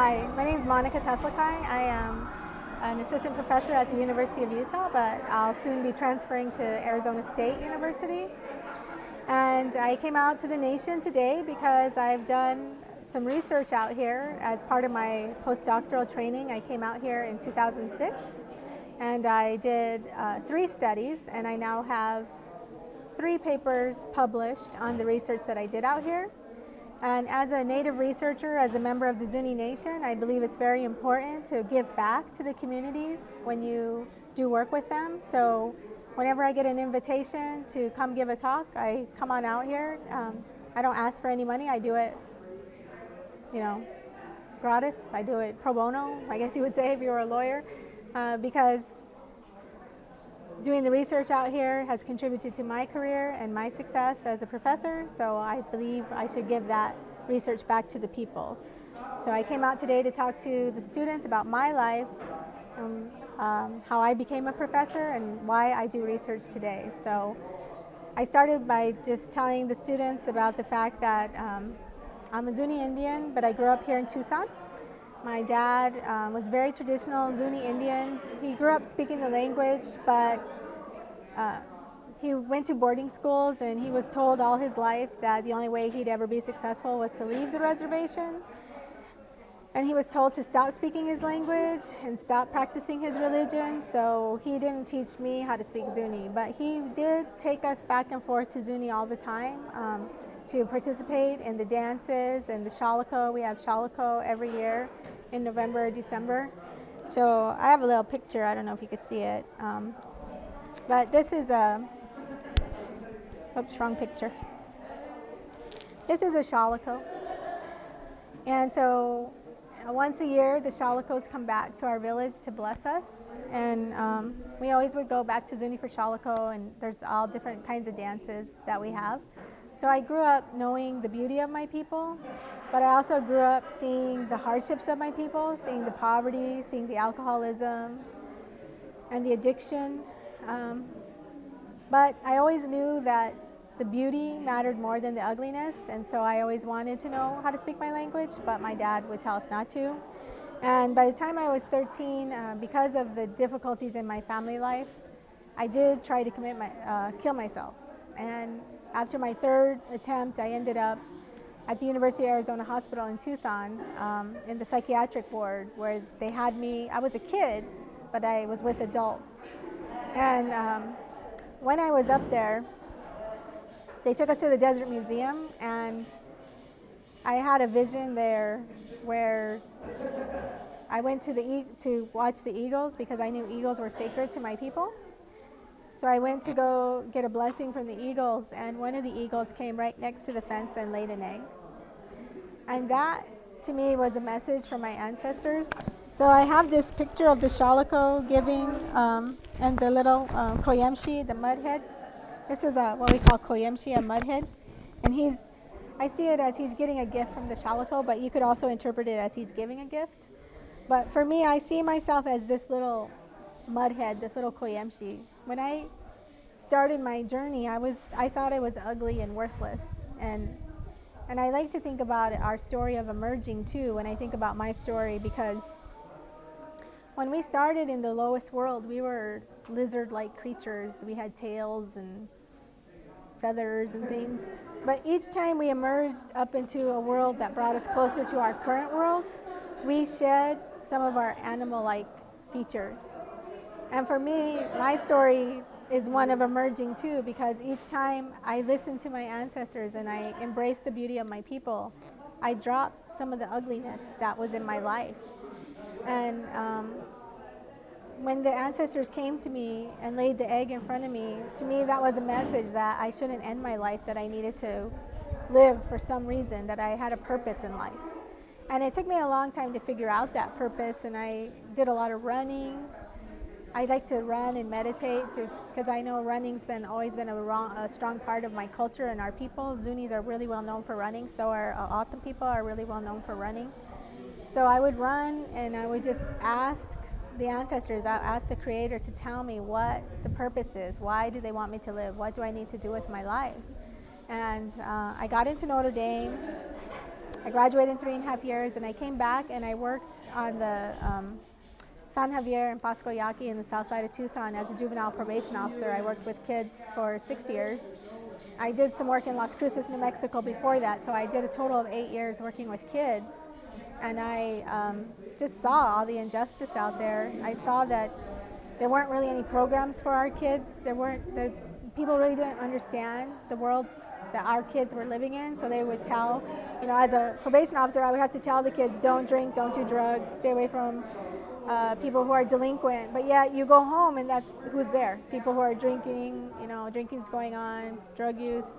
Hi, my name is Monica Tsethlikai. I am an assistant professor at the University of Utah, but I'll soon be transferring to Arizona State University. And I came out to the nation today because I've done some research out here as part of my postdoctoral training. I came out here in 2006 and I did 3 studies, and I now have 3 papers published on the research that I did out here. And as a native researcher, as a member of the Zuni Nation, I believe it's very important to give back to the communities when you do work with them. So whenever I get an invitation to come give a talk, I come on out here. I don't ask for any money. I do it, gratis. I do it pro bono, I guess you would say if you were a lawyer, because doing the research out here has contributed to my career and my success as a professor, so I believe I should give that research back to the people. So I came out today to talk to the students about my life, how I became a professor, and why I do research today. So I started by just telling the students about the fact that I'm a Zuni Indian, but I grew up here in Tucson. My dad was very traditional Zuni Indian. He grew up speaking the language, but he went to boarding schools, and he was told all his life that the only way he'd ever be successful was to leave the reservation. And he was told to stop speaking his language and stop practicing his religion, so he didn't teach me how to speak Zuni. But he did take us back and forth to Zuni all the time to participate in the dances and the shaliko. We have shaliko every year in November or December. So I have a little picture. I don't know if you can see it. But this is wrong picture. This is a shaliko. And so once a year, the shalikos come back to our village to bless us. And we always would go back to Zuni for shaliko, and there's all different kinds of dances that we have. So I grew up knowing the beauty of my people, but I also grew up seeing the hardships of my people, seeing the poverty, seeing the alcoholism and the addiction. But I always knew that the beauty mattered more than the ugliness, and so I always wanted to know how to speak my language, but my dad would tell us not to. And by the time I was 13, because of the difficulties in my family life, I did try to kill myself. And after my 3rd attempt, I ended up at the University of Arizona Hospital in Tucson in the psychiatric ward, where they had me. I was a kid, but I was with adults. And when I was up there, they took us to the Desert Museum, and I had a vision there where I went to watch the eagles, because I knew eagles were sacred to my people. So I went to go get a blessing from the eagles, and one of the eagles came right next to the fence and laid an egg. And that, to me, was a message from my ancestors. So I have this picture of the shaliko giving and the little koyemshi, the mudhead. This is what we call koyemshi, a mudhead. And I see it as he's getting a gift from the shaliko, but you could also interpret it as he's giving a gift. But for me, I see myself as this little mudhead, this little koyemshi. When I started my journey, I thought I was ugly and worthless. And I like to think about our story of emerging too when I think about my story, because when we started in the lowest world, we were lizard-like creatures. We had tails and feathers and things. But each time we emerged up into a world that brought us closer to our current world, we shed some of our animal-like features. And for me, my story is one of emerging too, because each time I listen to my ancestors and I embrace the beauty of my people, I drop some of the ugliness that was in my life. And when the ancestors came to me and laid the egg in front of me, to me that was a message that I shouldn't end my life, that I needed to live for some reason, that I had a purpose in life. And it took me a long time to figure out that purpose, and I did a lot of running. I like to run and meditate because I know running's always been a strong part of my culture and our people. Zunis are really well known for running, so our O'odham people are really well known for running. So I would run, and I would just ask the ancestors, I asked the Creator to tell me what the purpose is. Why do they want me to live? What do I need to do with my life? And I got into Notre Dame. I I graduated in 3.5 years, and I came back and I worked on the San Javier and Pasco Yaqui in the south side of Tucson as a juvenile probation officer. I worked with kids for 6 years. I did some work in Las Cruces, New Mexico before that, so I did a total of 8 years working with kids. And I just saw all the injustice out there. I saw that there weren't really any programs for our kids. People really didn't understand the world that our kids were living in, so they would tell, as a probation officer, I would have to tell the kids, don't drink, don't do drugs, stay away from people who are delinquent. But yet you go home and that's who's there. People who are drinking, drinking's going on, drug use,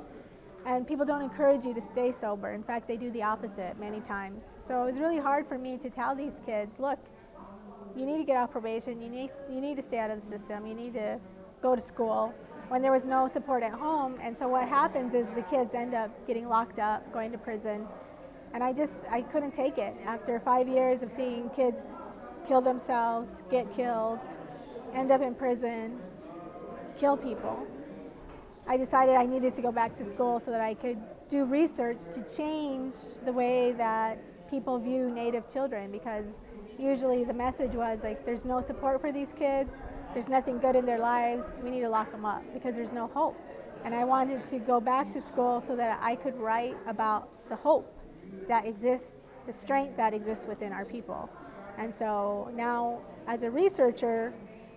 and people don't encourage you to stay sober. In fact, they do the opposite many times. So it was really hard for me to tell these kids, look, you need to get off probation, you need to stay out of the system, you need to go to school, when there was no support at home. And so what happens is the kids end up getting locked up, going to prison. And I couldn't take it. After 5 years of seeing kids kill themselves, get killed, end up in prison, kill people, I decided I needed to go back to school so that I could do research to change the way that people view Native children, because usually the message was like, there's no support for these kids, there's nothing good in their lives, we need to lock them up because there's no hope. And I wanted to go back to school so that I could write about the hope that exists, the strength that exists within our people. And so now, as a researcher,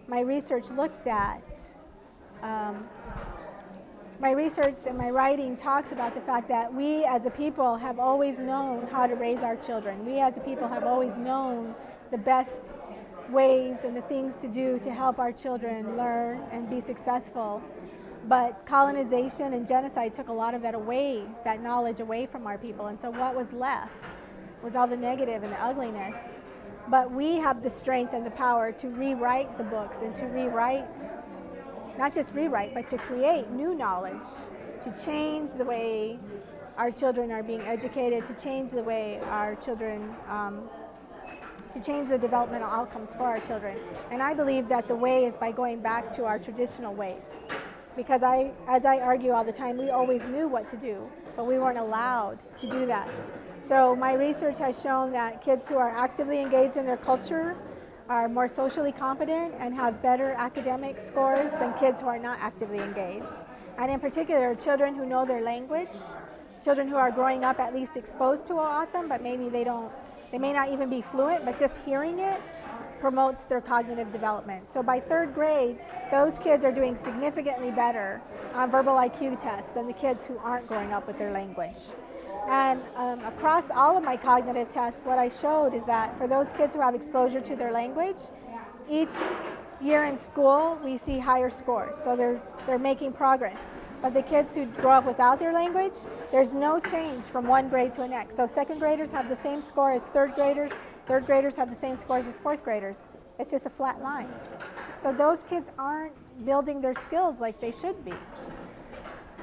my research looks at, my research and my writing talks about the fact that we as a people have always known how to raise our children. We as a people have always known the best ways and the things to do to help our children learn and be successful. But colonization and genocide took a lot of that away, that knowledge away from our people. And so what was left was all the negative and the ugliness. But we have the strength and the power to rewrite the books and to rewrite, not just rewrite, but to create new knowledge, to change the way our children are being educated, to change the way our children, to change the developmental outcomes for our children. And I believe that the way is by going back to our traditional ways. Because as I argue all the time, we always knew what to do, but we weren't allowed to do that. So my research has shown that kids who are actively engaged in their culture are more socially competent and have better academic scores than kids who are not actively engaged. And in particular, children who know their language, children who are growing up at least exposed to O'odham, but maybe they may not even be fluent, but just hearing it promotes their cognitive development. So by 3rd grade, those kids are doing significantly better on verbal IQ tests than the kids who aren't growing up with their language. And across all of my cognitive tests, what I showed is that for those kids who have exposure to their language, each year in school, we see higher scores. So they're making progress. But the kids who grow up without their language, there's no change from one grade to the next. So 2nd graders have the same score as 3rd graders, 3rd graders have the same scores as 4th graders. It's just a flat line. So those kids aren't building their skills like they should be.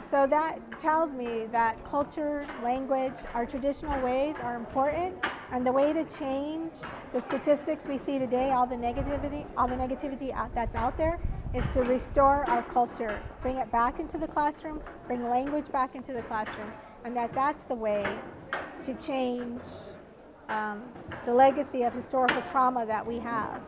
So that tells me that culture, language, our traditional ways are important, and the way to change the statistics we see today, all the negativity that's out there, is to restore our culture, bring it back into the classroom, bring language back into the classroom, and that's the way to change the legacy of historical trauma that we have.